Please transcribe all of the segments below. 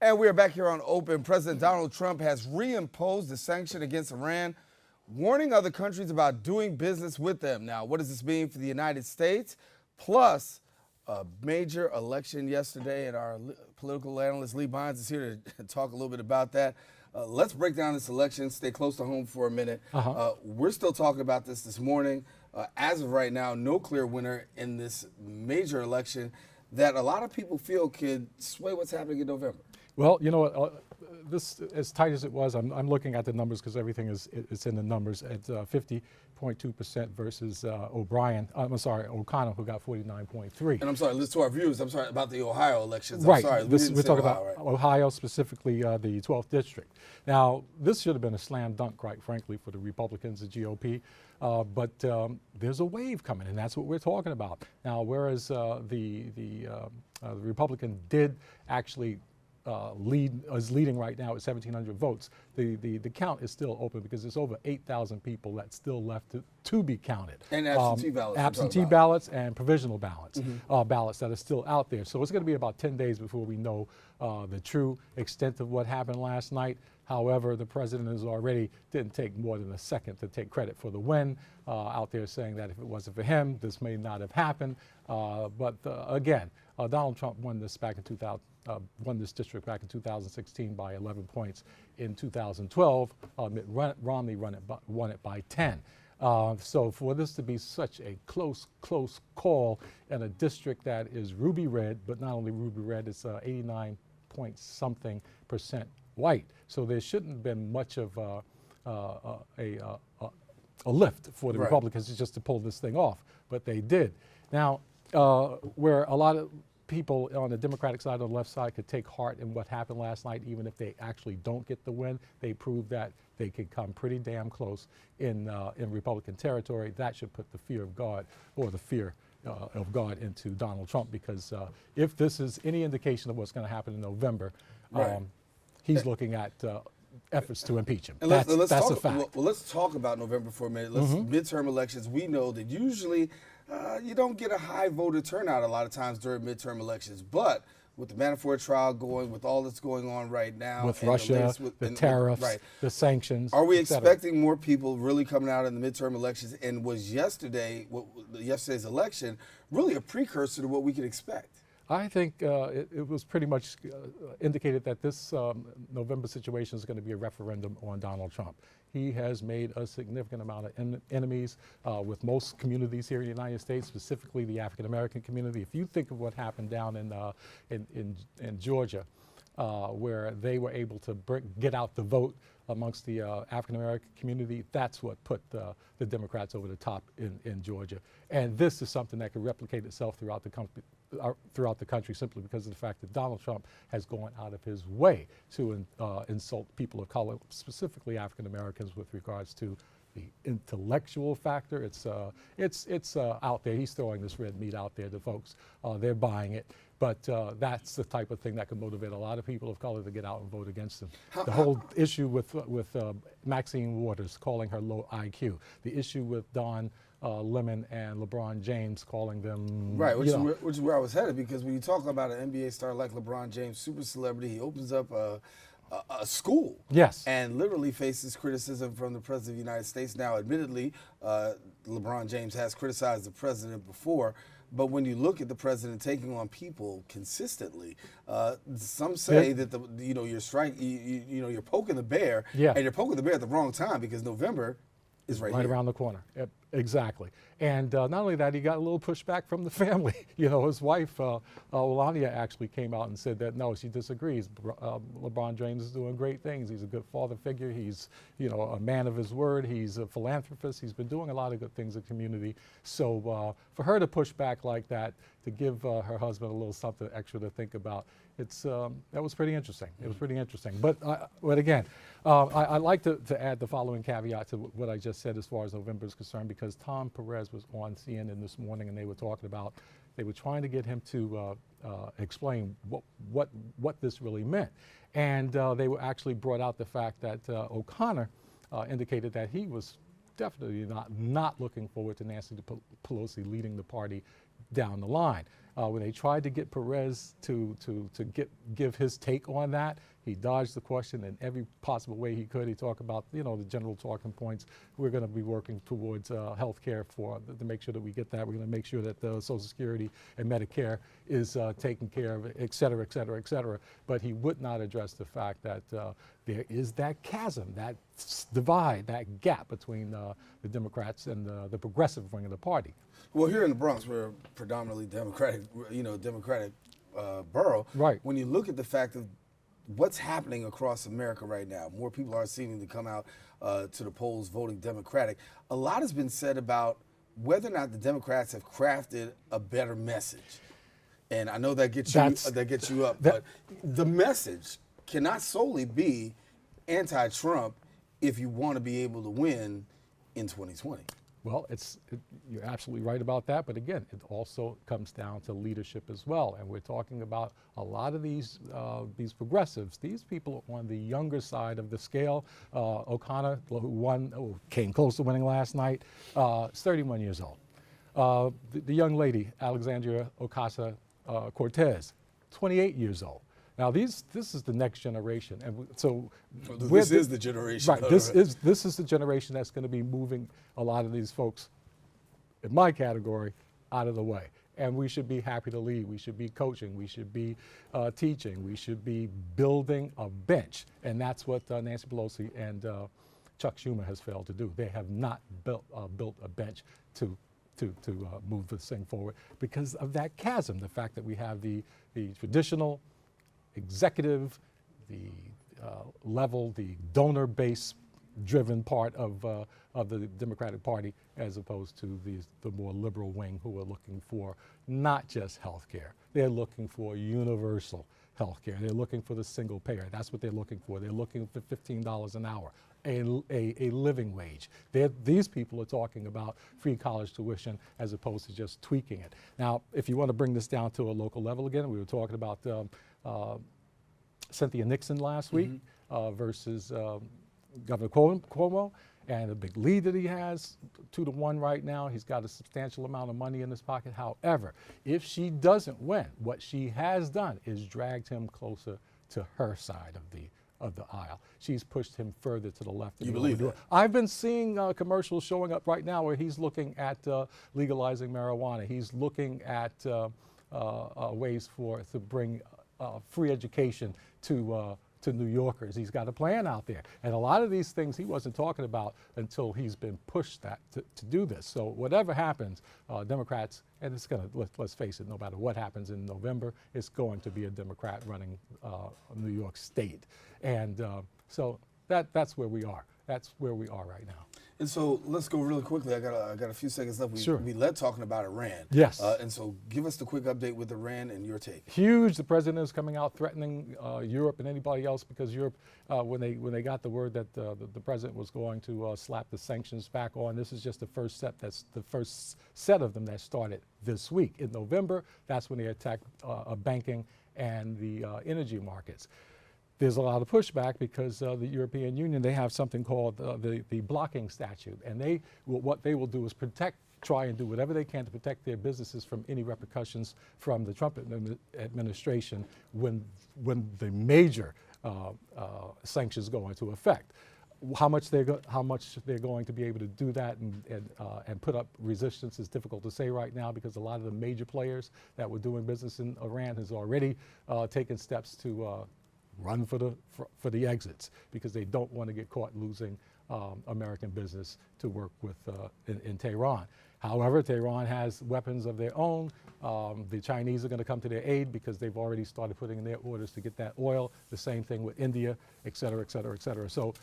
And we are back here on Open. President Donald Trump has reimposed the sanction against Iran, warning other countries about doing business with them. Now, what does this mean for the United States? Plus, a major election yesterday, and our political analyst Lee Bynes is here to talk a little bit about that. Let's break down this election. Stay close to home for a minute. We're still talking about this morning. As of right now, no clear winner in this major election that a lot of people feel could sway what's happening in November. Well, you know what, this, as tight as it was, I'm looking at the numbers because everything is in the numbers at 50.2% versus O'Connor, who got 49.3. And I'm sorry, listen to our viewers, I'm sorry about the Ohio elections. Right, I'm sorry, we're talking about right? Ohio, specifically the 12th district. Now, this should have been a slam dunk, quite frankly, for the Republicans, the GOP. But there's a wave coming, and that's what we're talking about. Now, whereas the Republican did actually is leading right now at 1,700 votes. The count is still open because there's over 8,000 people that's still left to be counted. And absentee ballots. Absentee ballots and provisional ballots, ballots that are still out there. So it's going to be about 10 days before we know the true extent of what happened last night. However, the president has already didn't take more than a second to take credit for the win, out there saying that if it wasn't for him, this may not have happened. But again, Donald Trump won this back in won this district back in 2016 by 11 points. In 2012, Mitt Romney won it by 10. So for this to be such a close call in a district that is ruby red, but not only ruby red, it's 89 point something percent white. So there shouldn't have been much of a lift for the Republicans just to pull this thing off, but they did. Now, where a lot of people on the Democratic side or the left side could take heart in what happened last night, even if they actually don't get the win, they proved that they could come pretty damn close in Republican territory. That should put the fear of God, or the fear of God, into Donald Trump, because if this is any indication of what's going to happen in November, he's looking at efforts to impeach him. That's a fact. Well, let's talk about November for a minute. Midterm elections, we know that usually you don't get a high voter turnout a lot of times during midterm elections, but with the Manafort trial going, with all that's going on right now, with Russia, the tariffs, the sanctions, are we expecting more people really coming out in the midterm elections? And was yesterday's election really a precursor to what we could expect? I think it was pretty much indicated that this November situation is going to be a referendum on Donald Trump. He has made a significant amount of enemies with most communities here in the United States, specifically the African American community. If you think of what happened down in Georgia, where they were able to get out the vote amongst the African American community, that's what put the Democrats over the top in Georgia. And this is something that could replicate itself throughout the country, simply because of the fact that Donald Trump has gone out of his way to insult people of color, specifically African Americans, with regards to the intellectual factor. It's out there. He's throwing this red meat out there to folks. They're buying it. But that's the type of thing that can motivate a lot of people of color to get out and vote against him. The whole issue with Maxine Waters calling her low IQ. The issue with Don Lemon and LeBron James calling them... Right, which is where I was headed, because when you talk about an NBA star like LeBron James, super celebrity, he opens up a school. Yes. And literally faces criticism from the President of the United States. Now, admittedly, LeBron James has criticized the President before, but when you look at the President taking on people consistently, some say that you're poking the bear, and you're poking the bear at the wrong time, because November is right here. Around the corner. Exactly. And not only that, he got a little pushback from the family. You know, his wife, Melania, actually came out and said that, no, she disagrees. LeBron James is doing great things. He's a good father figure. He's, a man of his word. He's a philanthropist. He's been doing a lot of good things in the community. So for her to push back like that, to give her husband a little something extra to think about, that was pretty interesting. It was pretty interesting. But again, I'd like to add the following caveat to what I just said as far as November is concerned, because Tom Perez was on CNN this morning, and they were talking about, they were trying to get him to explain what this really meant. And they were actually brought out the fact that O'Connor indicated that he was definitely not looking forward to Nancy Pelosi leading the party down the line. When they tried to get Perez to give his take on that, he dodged the question in every possible way he could. He talked about, the general talking points. We're going to be working towards health care to make sure that we get that. We're going to make sure that the Social Security and Medicare is taken care of, et cetera, et cetera, et cetera. But he would not address the fact that there is that chasm, that divide, that gap between the Democrats and the progressive wing of the party. Well, here in the Bronx, we're a predominantly Democratic, Democratic borough. Right. When you look at the fact of what's happening across America right now, more people are seeming to come out to the polls voting Democratic. A lot has been said about whether or not the Democrats have crafted a better message. And I know that gets you up, but the message cannot solely be anti-Trump if you want to be able to win in 2020. Well, you're absolutely right about that, but again, it also comes down to leadership as well. And we're talking about a lot of these progressives. These people on the younger side of the scale. O'Connor, who came close to winning last night, is 31 years old. The young lady, Alexandria Ocasio-Cortez, 28 years old. Now, this is the next generation, and so this is the generation. Right. This is the generation that's going to be moving a lot of these folks, in my category, out of the way. And we should be happy to lead. We should be coaching. We should be teaching. We should be building a bench, and that's what Nancy Pelosi and Chuck Schumer has failed to do. They have not built a bench to move this thing forward because of that chasm. The fact that we have the traditional executive, the level, the donor base driven part of the Democratic Party, as opposed to the more liberal wing who are looking for not just health care. They're looking for universal health care. They're looking for the single payer. That's what they're looking for. They're looking for $15 an hour, a living wage. These people are talking about free college tuition as opposed to just tweaking it. Now, if you want to bring this down to a local level again, we were talking about Cynthia Nixon last week versus Governor Cuomo, and the big lead that he has, 2-1 right now. He's got a substantial amount of money in his pocket. However, if she doesn't win, what she has done is dragged him closer to her side of the aisle. She's pushed him further to the left. You believe that? I've been seeing commercials showing up right now where he's looking at legalizing marijuana. He's looking at ways to bring free education to New Yorkers. He's got a plan out there. And a lot of these things he wasn't talking about until he's been pushed to do this. So whatever happens, Democrats, and it's going to, let's face it, no matter what happens in November, it's going to be a Democrat running New York State. And so that's where we are. That's where we are right now. And so let's go really quickly. I got a few seconds left. We led talking about Iran. Yes. And so give us the quick update with Iran and your take. Huge. The president is coming out threatening Europe and anybody else because Europe, when they got the word that the president was going to slap the sanctions back on, this is just the first step. That's the first set of them that started this week. In November, that's when they attacked banking and the energy markets. There's a lot of pushback because the European Union, they have something called the blocking statute. And what they will do is try and do whatever they can to protect their businesses from any repercussions from the Trump administration when the major sanctions go into effect. How much they're going to be able to do that and put up resistance is difficult to say right now because a lot of the major players that were doing business in Iran has already taken steps to run for the exits because they don't want to get caught losing American business to work with in Tehran. However, Tehran has weapons of their own. The Chinese are going to come to their aid because they've already started putting in their orders to get that oil. The same thing with India, et cetera, et cetera, et cetera. So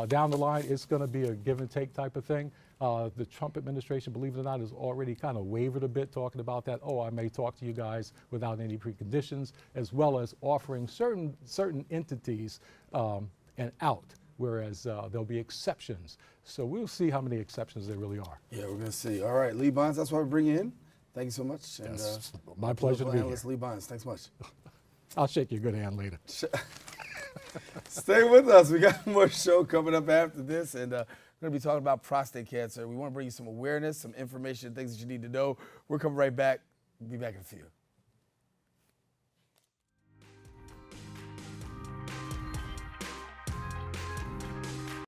down the line, it's going to be a give and take type of thing. The Trump administration, believe it or not, has already kind of wavered a bit talking about that. Oh, I may talk to you guys without any preconditions, as well as offering certain entities an out, whereas there'll be exceptions. So we'll see how many exceptions there really are. Yeah, we're going to see. All right, Lee Bonds, that's why we bring you in. Thank you so much. And, yes, my pleasure to be here. Lee Bonds, thanks much. I'll shake your good hand later. Stay with us. We got more show coming up after this, and we're going to be talking about prostate cancer. We want to bring you some awareness, some information, things that you need to know. We're coming right back. We'll be back in a few.